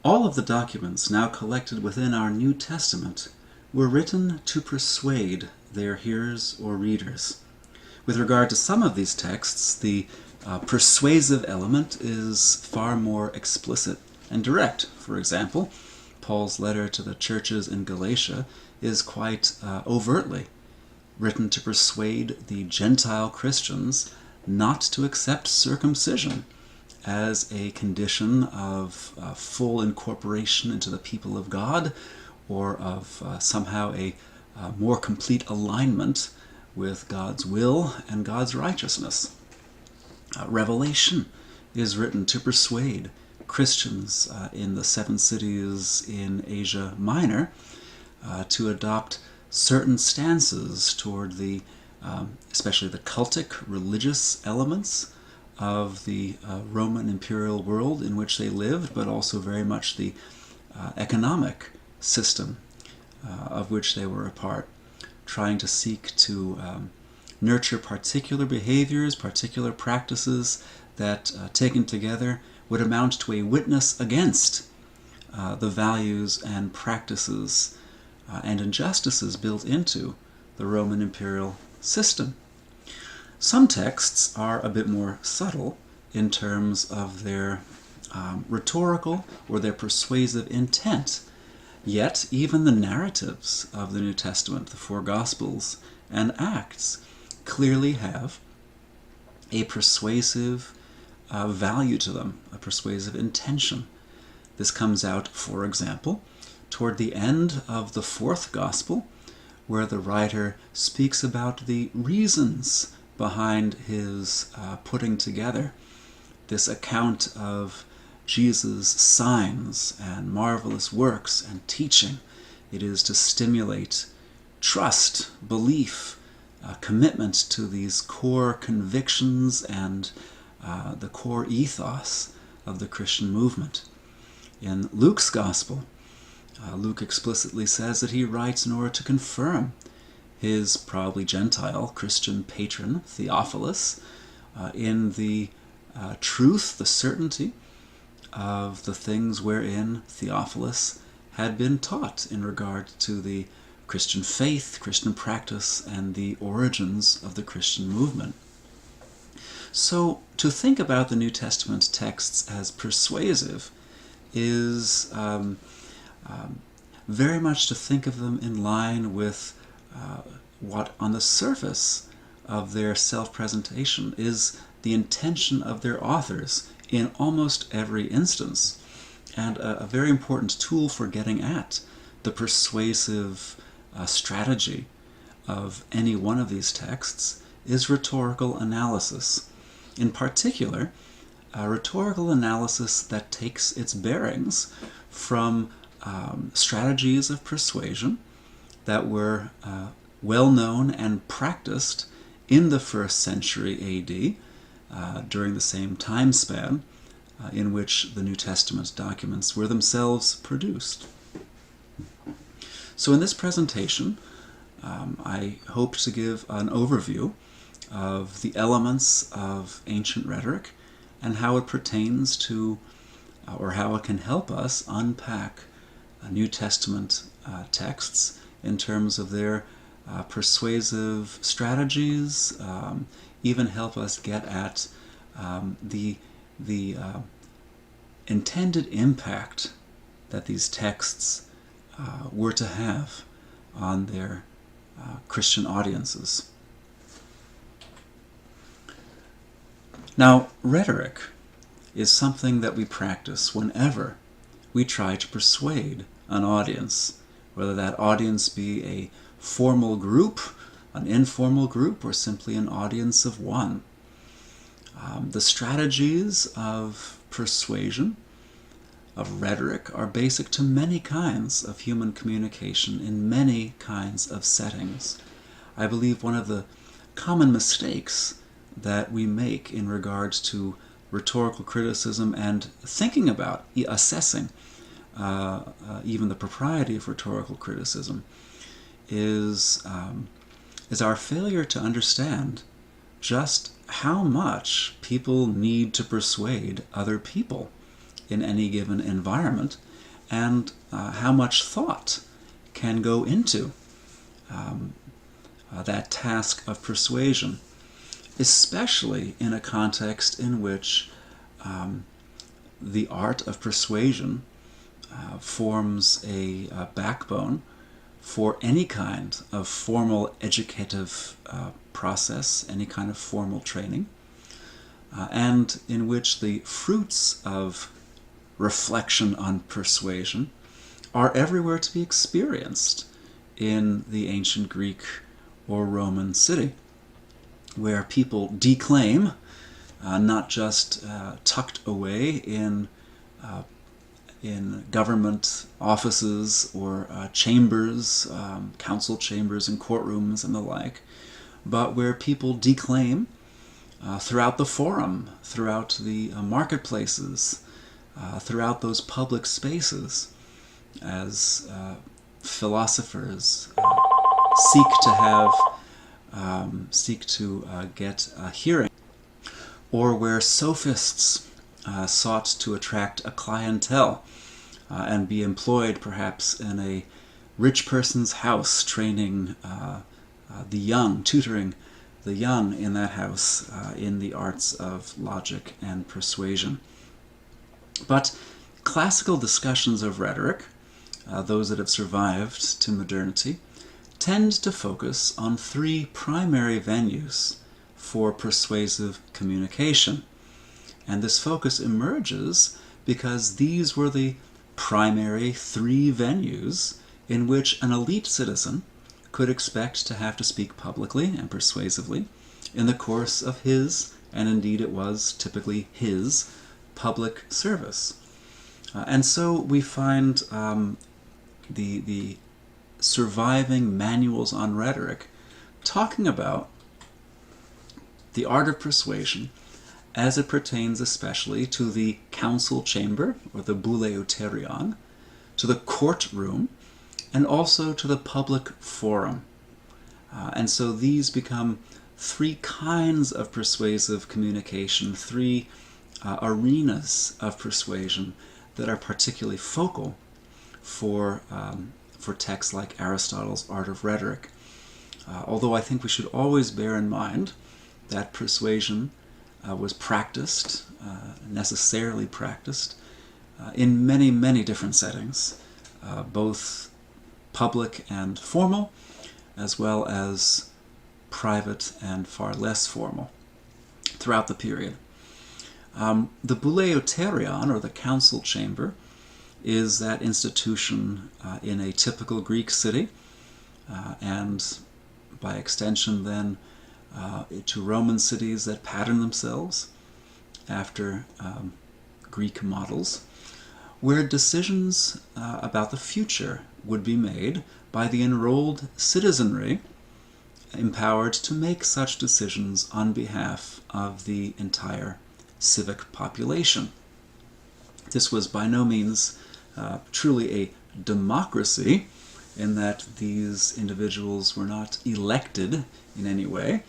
All of the documents now collected within our New Testament were written to persuade their hearers or readers. With regard to some of these texts, the persuasive element is far more explicit and direct. For example, Paul's letter to the churches in Galatia is quite overtly written to persuade the Gentile Christians not to accept circumcision as a condition of full incorporation into the people of God, or of somehow a more complete alignment with God's will and God's righteousness. Revelation is written to persuade Christians in the 7 cities in Asia Minor to adopt certain stances toward the, especially the cultic religious elements of the Roman imperial world in which they lived, but also very much the economic system of which they were a part, trying to seek to nurture particular behaviors, particular practices that, taken together, would amount to a witness against the values and practices and injustices built into the Roman imperial system. Some texts are a bit more subtle in terms of their rhetorical or their persuasive intent. Yet, even the narratives of the New Testament, the 4 Gospels and Acts, clearly have a persuasive value to them, a persuasive intention. This comes out, for example, toward the end of the 4th Gospel, where the writer speaks about the reasons behind his putting together this account of Jesus' signs and marvelous works and teaching. It is to stimulate trust, belief, commitment to these core convictions and the core ethos of the Christian movement. In Luke's Gospel, Luke explicitly says that he writes in order to confirm his probably Gentile Christian patron, Theophilus, in the truth, the certainty of the things wherein Theophilus had been taught in regard to the Christian faith, Christian practice, and the origins of the Christian movement. So, to think about the New Testament texts as persuasive is very much to think of them in line with what on the surface of their self-presentation is the intention of their authors in almost every instance. And a very important tool for getting at the persuasive strategy of any one of these texts is rhetorical analysis. In particular, a rhetorical analysis that takes its bearings from strategies of persuasion that were well known and practiced in the 1st century A.D., during the same time span in which the New Testament documents were themselves produced. So in this presentation, I hope to give an overview of the elements of ancient rhetoric and how it pertains to, or how it can help us unpack New Testament texts in terms of their persuasive strategies, even help us get at the intended impact that these texts were to have on their Christian audiences. Now, rhetoric is something that we practice whenever we try to persuade an audience, whether that audience be a formal group, an informal group, or simply an audience of one. The strategies of persuasion, of rhetoric, are basic to many kinds of human communication in many kinds of settings. I believe one of the common mistakes that we make in regards to rhetorical criticism and thinking about, assessing even the propriety of rhetorical criticism is our failure to understand just how much people need to persuade other people in any given environment, and how much thought can go into that task of persuasion, especially in a context in which the art of persuasion forms a backbone for any kind of formal educative process, any kind of formal training, and in which the fruits of reflection on persuasion are everywhere to be experienced in the ancient Greek or Roman city, where people declaim, not just tucked away in government offices or chambers, council chambers and courtrooms and the like, but where people declaim throughout the forum, throughout the marketplaces, throughout those public spaces, as philosophers seek to get a hearing, or where sophists sought to attract a clientele and be employed perhaps in a rich person's house, training the young, tutoring the young in that house in the arts of logic and persuasion. But classical discussions of rhetoric, those that have survived to modernity, tend to focus on three primary venues for persuasive communication. And this focus emerges because these were the primary three venues in which an elite citizen could expect to have to speak publicly and persuasively in the course of his, and indeed it was typically his, public service. And so we find the surviving manuals on rhetoric talking about the art of persuasion as it pertains especially to the council chamber, or the bouleuterion, to the courtroom, and also to the public forum. And so these become three kinds of persuasive communication, three arenas of persuasion that are particularly focal for texts like Aristotle's Art of Rhetoric. Although I think we should always bear in mind that persuasion was practiced, necessarily practiced, in many, many different settings, both public and formal, as well as private and far less formal, throughout the period. The bouleuterion, or the council chamber, is that institution in a typical Greek city, and by extension then to Roman cities that pattern themselves after Greek models, where decisions about the future would be made by the enrolled citizenry, empowered to make such decisions on behalf of the entire civic population. This was by no means truly a democracy, in that these individuals were not elected in any way.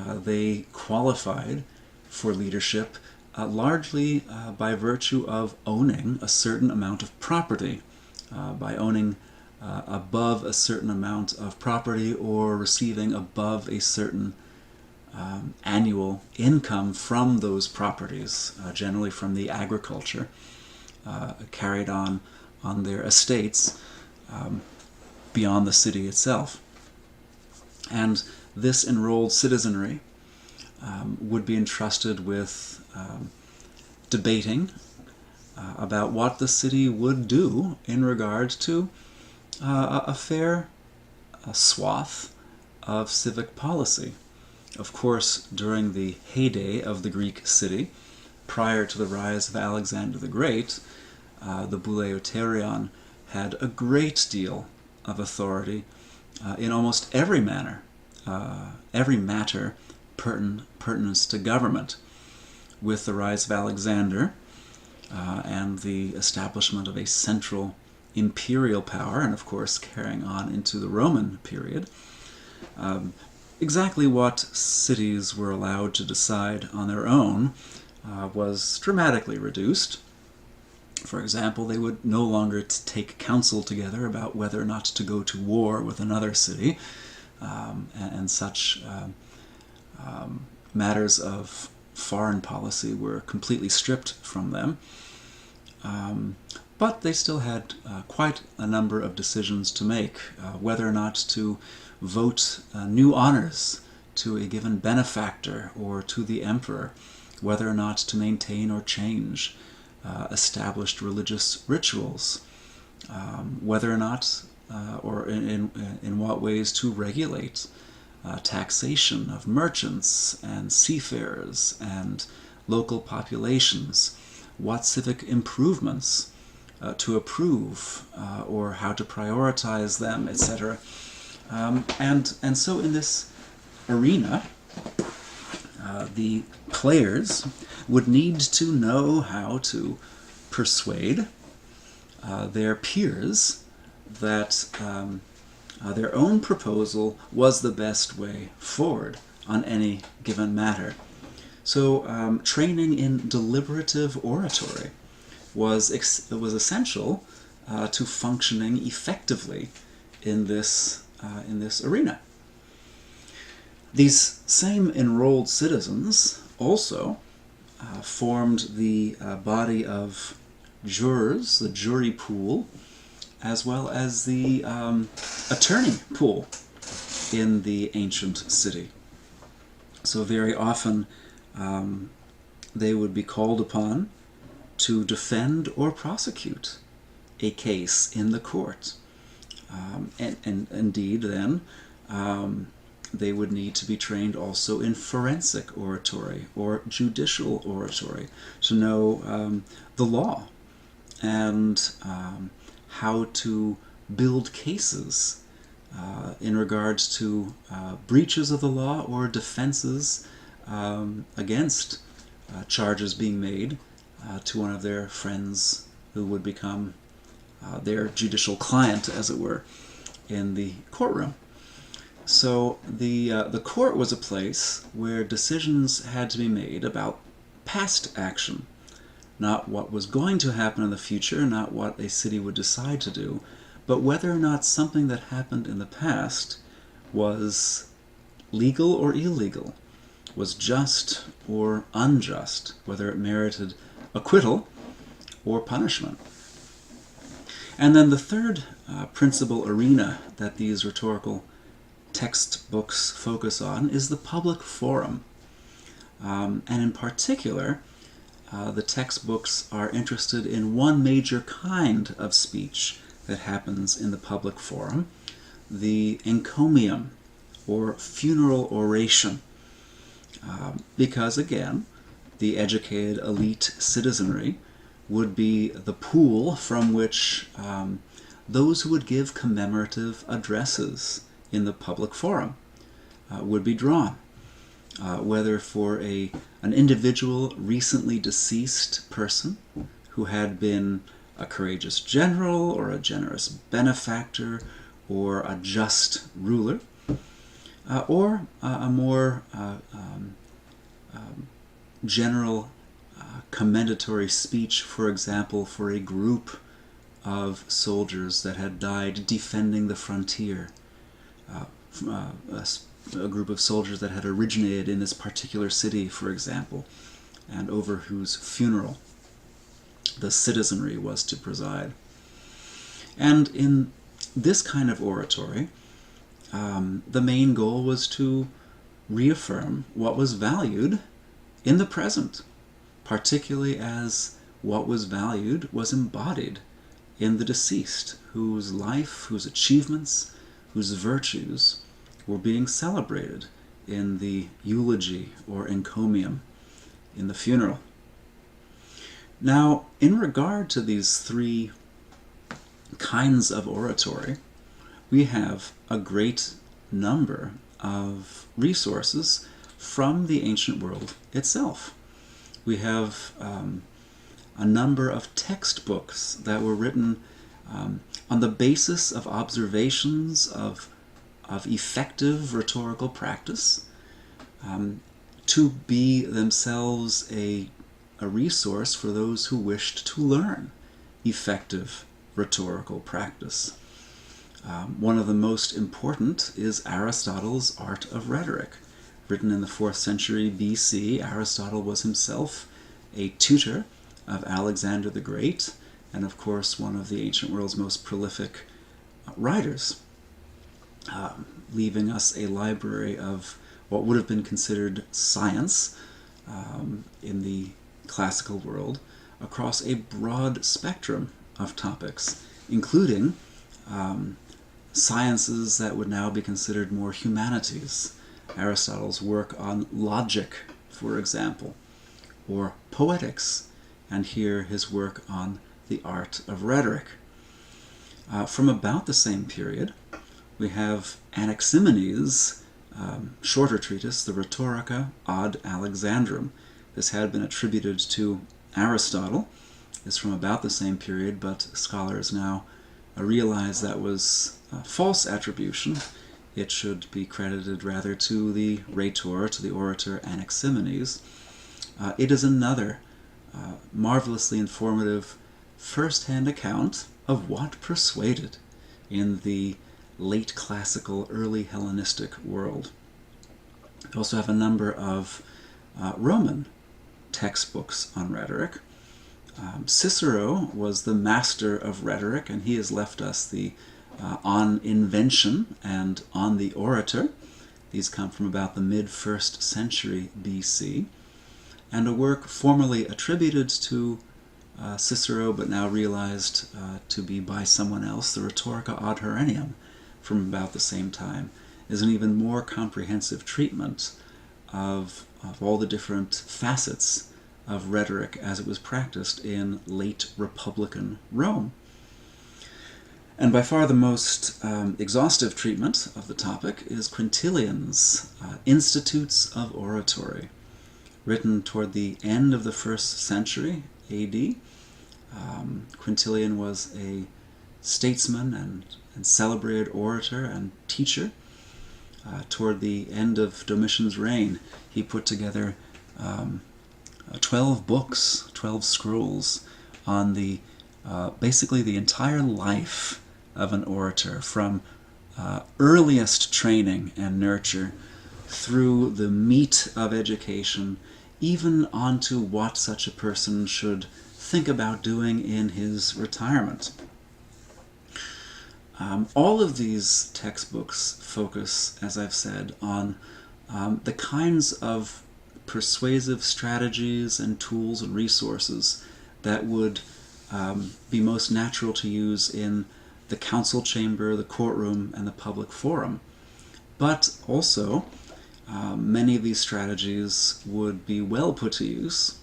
They qualified for leadership largely by virtue of owning a certain amount of property, by owning above a certain amount of property, or receiving above a certain annual income from those properties, generally from the agriculture carried on their estates beyond the city itself. And this enrolled citizenry would be entrusted with debating about what the city would do in regard to a fair swath of civic policy. Of course, during the heyday of the Greek city, prior to the rise of Alexander the Great, the bouleuterion had a great deal of authority in almost every matter pertinent to government. With the rise of Alexander and the establishment of a central imperial power, and of course carrying on into the Roman period, exactly what cities were allowed to decide on their own was dramatically reduced. For example, they would no longer take counsel together about whether or not to go to war with another city, and such matters of foreign policy were completely stripped from them. But they still had quite a number of decisions to make, whether or not to vote new honors to a given benefactor or to the emperor, whether or not to maintain or change established religious rituals, whether or not or in what ways to regulate taxation of merchants and seafarers and local populations, what civic improvements to approve or how to prioritize them, etc. And so in this arena, the players would need to know how to persuade their peers that their own proposal was the best way forward on any given matter. So training in deliberative oratory was essential to functioning effectively in this arena. These same enrolled citizens also formed the body of jurors, the jury pool, as well as the attorney pool in the ancient city. So very often they would be called upon to defend or prosecute a case in the court. And indeed then they would need to be trained also in forensic oratory or judicial oratory to know the law and how to build cases in regards to breaches of the law or defenses against charges being made to one of their friends who would become their judicial client, as it were, in the courtroom. So the court was a place where decisions had to be made about past action, not what was going to happen in the future, not what a city would decide to do, but whether or not something that happened in the past was legal or illegal, was just or unjust, whether it merited acquittal or punishment. And then the third principal arena that these rhetorical textbooks focus on is the public forum. And in particular, the textbooks are interested in one major kind of speech that happens in the public forum, the encomium, or funeral oration. Because, again, the educated elite citizenry would be the pool from which those who would give commemorative addresses in the public forum would be drawn. Whether for an individual recently deceased person who had been a courageous general or a generous benefactor or a just ruler, or a more general commendatory speech, for example, for a group of soldiers that had died defending the frontier, a group of soldiers that had originated in this particular city, for example, and over whose funeral the citizenry was to preside. And in this kind of oratory, the main goal was to reaffirm what was valued in the present, particularly as what was valued was embodied in the deceased, whose life, whose achievements, whose virtues were being celebrated in the eulogy or encomium, in the funeral. Now, in regard to these three kinds of oratory, we have a great number of resources from the ancient world itself. We have a number of textbooks that were written on the basis of observations of effective rhetorical practice, to be themselves a resource for those who wished to learn effective rhetorical practice. One of the most important is Aristotle's Art of Rhetoric. Written in the 4th century BC, Aristotle was himself a tutor of Alexander the Great, and of course one of the ancient world's most prolific writers, leaving us a library of what would have been considered science in the classical world across a broad spectrum of topics, including sciences that would now be considered more humanities. Aristotle's work on logic, for example, or poetics, and here his work on the art of rhetoric. From about the same period, we have Anaximenes' shorter treatise, the Rhetorica ad Alexandrum. This had been attributed to Aristotle. It's from about the same period, but scholars now realize that was false attribution. It should be credited rather to the rhetor, to the orator Anaximenes. It is another marvelously informative first-hand account of what persuaded in the late classical, early Hellenistic world. We also have a number of Roman textbooks on rhetoric. Cicero was the master of rhetoric, and he has left us the On Invention and On the Orator. These come from about the mid-1st century BC, and a work formerly attributed to Cicero, but now realized to be by someone else, the Rhetorica ad Herennium, from about the same time, is an even more comprehensive treatment of all the different facets of rhetoric as it was practiced in late Republican Rome. And by far the most exhaustive treatment of the topic is Quintilian's Institutes of Oratory, written toward the end of the 1st century AD. Quintilian was a statesman and celebrated orator and teacher. Toward the end of Domitian's reign, he put together 12 books, 12 scrolls on the basically the entire life of an orator, from earliest training and nurture through the meat of education, even onto what such a person should think about doing in his retirement. All of these textbooks focus, as I've said, on the kinds of persuasive strategies and tools and resources that would be most natural to use in the council chamber, the courtroom, and the public forum. But also, many of these strategies would be well put to use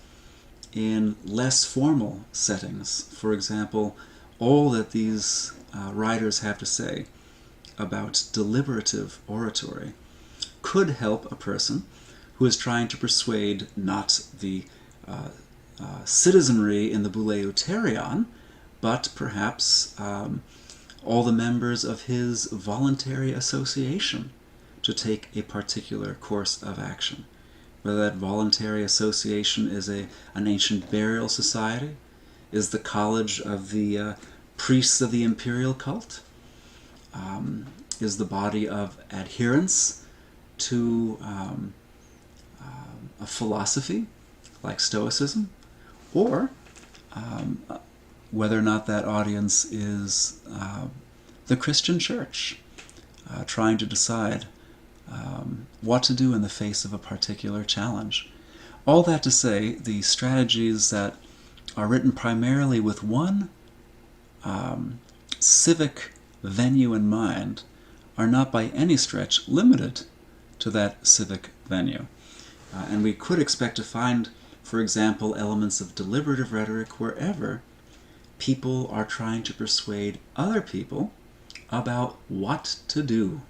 in less formal settings. For example, all that these writers have to say about deliberative oratory could help a person who is trying to persuade not the citizenry in the Bouleuterion, but perhaps all the members of his voluntary association to take a particular course of action. Whether that voluntary association is an ancient burial society, is the college of the priests of the imperial cult, is the body of adherents to a philosophy like Stoicism, or whether or not that audience is the Christian church, trying to decide what to do in the face of a particular challenge. All that to say, the strategies that are written primarily with one civic venue in mind are not by any stretch limited to that civic venue. And we could expect to find, for example, elements of deliberative rhetoric wherever people are trying to persuade other people about what to do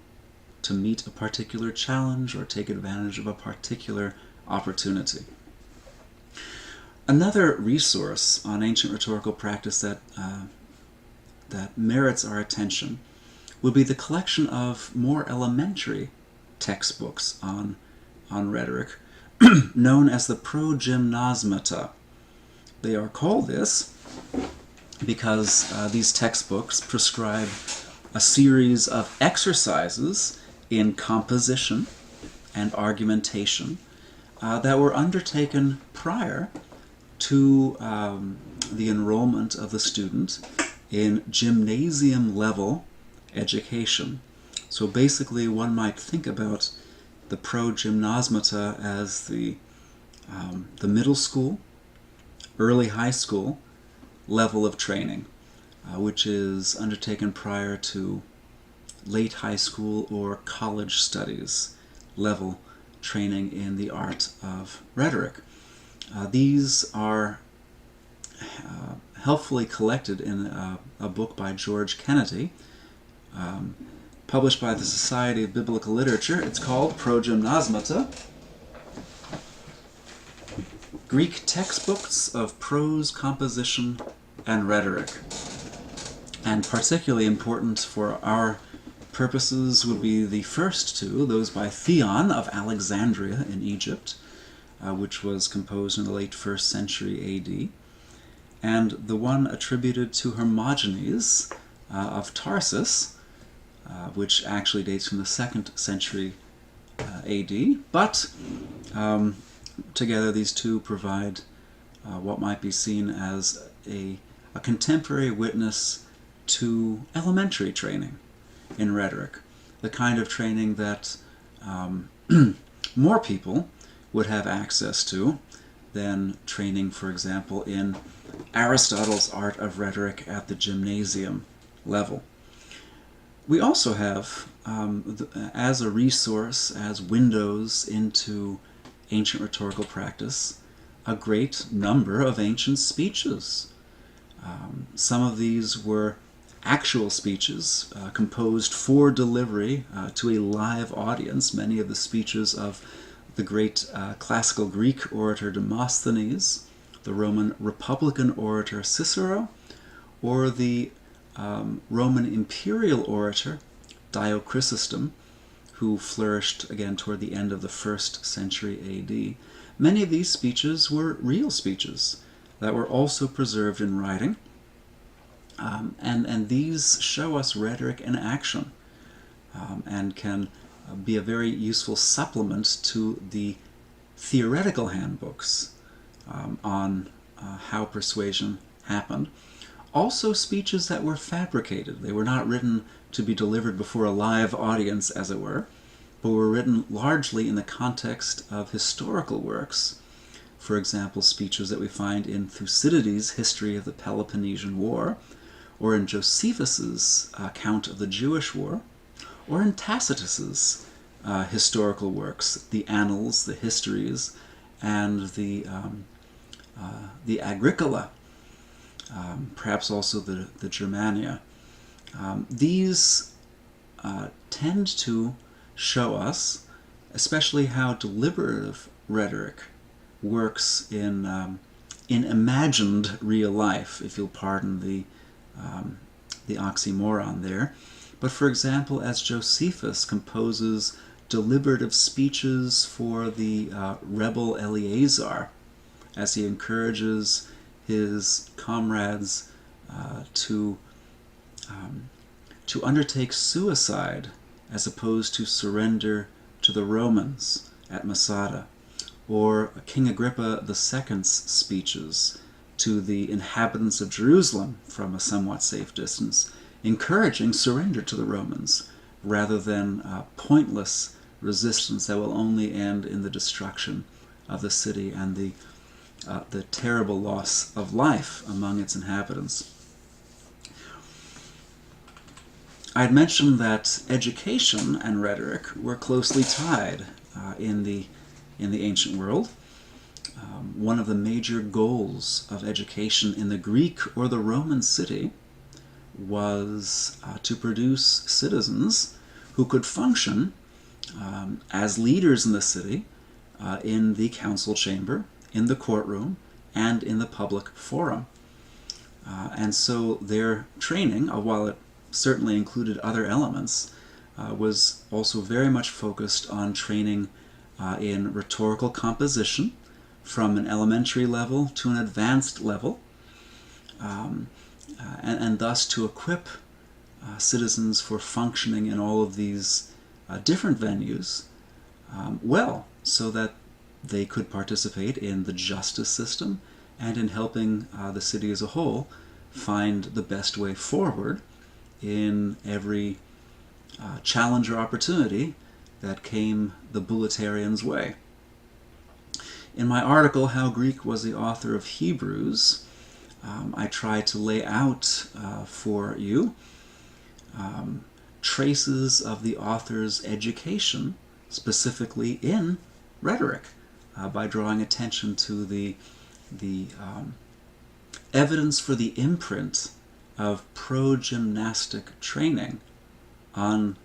to meet a particular challenge or take advantage of a particular opportunity. Another resource on ancient rhetorical practice that merits our attention would be the collection of more elementary textbooks on rhetoric, known as the Progymnasmata. They are called this because these textbooks prescribe a series of exercises in composition and argumentation that were undertaken prior to the enrollment of the student in gymnasium-level education. So basically, one might think about the progymnasmata as the middle school, early high school level of training, which is undertaken prior to late high school or college studies level training in the art of rhetoric. These are helpfully collected in a book by George Kennedy, published by the Society of Biblical Literature. It's called Progymnasmata, Greek Textbooks of Prose Composition and Rhetoric. And particularly important for our purposes would be the first two, those by Theon of Alexandria in Egypt, which was composed in the late 1st century AD, and the one attributed to Hermogenes of Tarsus, which actually dates from the 2nd century AD, but together these two provide what might be seen as a contemporary witness to elementary training in rhetoric, the kind of training that more people would have access to than training, for example, in Aristotle's art of rhetoric at the gymnasium level. We also have, as a resource, as windows into ancient rhetorical practice, a great number of ancient speeches. Some of these were actual speeches composed for delivery to a live audience. Many of the speeches of the great classical Greek orator Demosthenes, the Roman Republican orator Cicero, or the Roman imperial orator Diochrysostom, who flourished again toward the end of the 1st century AD. Many of these speeches were real speeches that were also preserved in writing, and these show us rhetoric in action, and can be a very useful supplement to the theoretical handbooks on how persuasion happened. Also speeches that were fabricated. They were not written to be delivered before a live audience, as it were, but were written largely in the context of historical works. For example, speeches that we find in Thucydides' History of the Peloponnesian War, or in Josephus's account of the Jewish War, or in Tacitus's historical works, the Annals, the Histories, and the Agricola, perhaps also the Germania. These tend to show us, especially how deliberative rhetoric works in imagined real life, if you'll pardon the oxymoron there. But for example, as Josephus composes deliberative speeches for the rebel Eleazar, as he encourages his comrades to undertake suicide as opposed to surrender to the Romans at Masada, or King Agrippa II's speeches to the inhabitants of Jerusalem from a somewhat safe distance, encouraging surrender to the Romans rather than pointless resistance that will only end in the destruction of the city and the terrible loss of life among its inhabitants. I had mentioned that education and rhetoric were closely tied in the ancient world. One of the major goals of education in the Greek or the Roman city was to produce citizens who could function as leaders in the city, in the council chamber, in the courtroom, and in the public forum. And so their training, while it certainly included other elements, was also very much focused on training in rhetorical composition from an elementary level to an advanced level, and thus to equip citizens for functioning in all of these different venues well, so that they could participate in the justice system and in helping the city as a whole find the best way forward in every challenge or opportunity that came the Bulletarians' way. In my article, How Greek Was the Author of Hebrews, I try to lay out for you traces of the author's education, specifically in rhetoric, by drawing attention to the evidence for the imprint of pro-gymnastic training on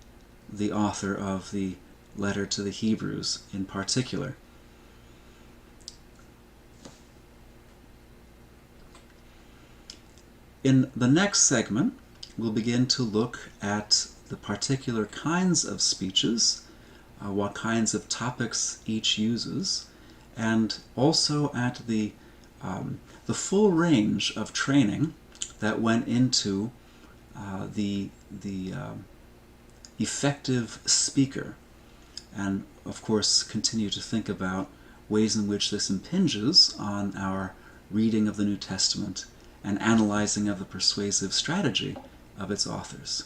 the author of the letter to the Hebrews in particular. In the next segment, we'll begin to look at the particular kinds of speeches, what kinds of topics each uses, and also at the full range of training that went into the effective speaker, and of course continue to think about ways in which this impinges on our reading of the New Testament and analyzing of the persuasive strategy of its authors.